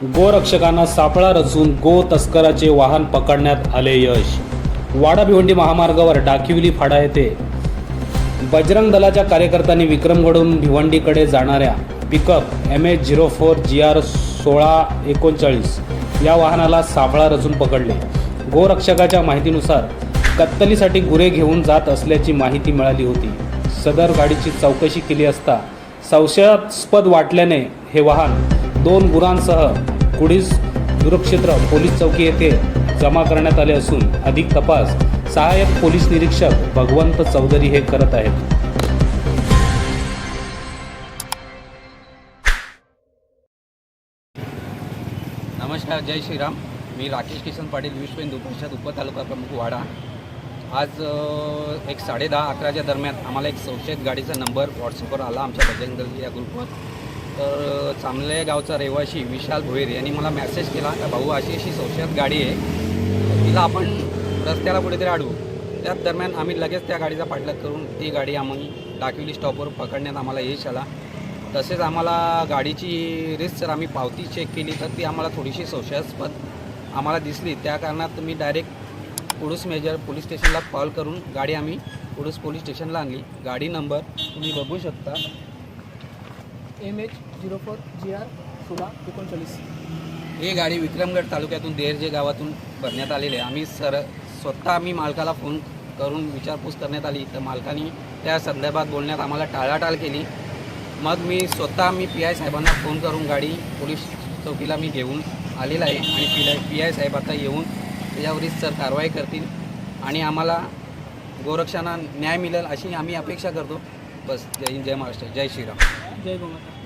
गोरक्षकांना सापळा रचून गो तस्कराचे वाहन पकडण्यात आले यश। वाडा भिवंडी महामार्गावर डाकिवली फाडा येथे बजरंग दलाच्या कार्यकर्त्यांनी विक्रमगडहून भिवंडीकडे जाणाऱ्या पिकअप MH04 GR 1639 या वाहनाला सापळा रचून पकडले। गोरक्षकाच्या माहितीनुसार कत्तलीसाठी गुरे घेऊन जात असल्याची माहिती मिळाली होती। सदर गाडीची चौकशी केली असता संशयास्पद वाटल्याने हे वाहन 2 गुरांसह कुडीस दुर्क्षेत्र पोलीस चौकी येथे जमा करण्यात आले असून अधिक तपास सहाय्यक पोलीस निरीक्षक भगवंत चौधरी हे करत आहेत। नमस्कार, जय श्रीराम। मी राकेश किसन पाटील, विश्व हिंदू परिषद उपतालुका प्रमुख वाडा। आज 10:30-11च्या दरम्यान आम्हाला एक संशयित गाडीचा नंबर व्हॉट्सअपवर आला आमच्या बजरंग दल या ग्रुपवर। तर चांगले गावचा रहिवासी विशाल भोईर यांनी मला मेसेज केला का भाऊ अशी संशयित गाडी आहे, तिला आपण रस्त्याला कुठेतरी अडवू। त्याच दरम्यान आम्ही लगेच त्या गाडीचा पाठलाग करून ती गाडी आम्ही डाकिवली स्टॉपवर पकडण्यात आम्हाला यश आला। तसेच आम्हाला गाडीची रिस्क आम्ही पावती चेक केली तर ती आम्हाला थोडीशी संशयास्पद आम्हाला दिसली। त्या कारणात मी डायरेक्ट कुडूस मेजर पोलीस स्टेशनला कॉल करून गाडी आम्ही कुडूस पोलीस स्टेशनला आणली। गाडी नंबर तुम्ही बघू शकता, MH04 GR 1639। ही गाडी विक्रमगड तालुक्यातून देरजे गावातून भरण्यात आलेली आहे। आम्ही स्वतः आम्ही मालकाला फोन करून विचारपूस करण्यात आली तर मालकाने त्या संदर्भात बोलण्यात आम्हाला टाळाटाळ केली। मग मी स्वतः PI साहेबांना फोन करून गाडी पोलीस चौकीला मी घेऊन आलेला आहे आणि PI साहेब आता येऊन त्याच्यावरील सर कारवाई करतील आणि आम्हाला गोरक्षकांना न्याय मिळेल अशी आम्ही अपेक्षा करतो। बस, जय हिंद, जय महाराष्ट्र, जय श्रीराम, जय गोमाता।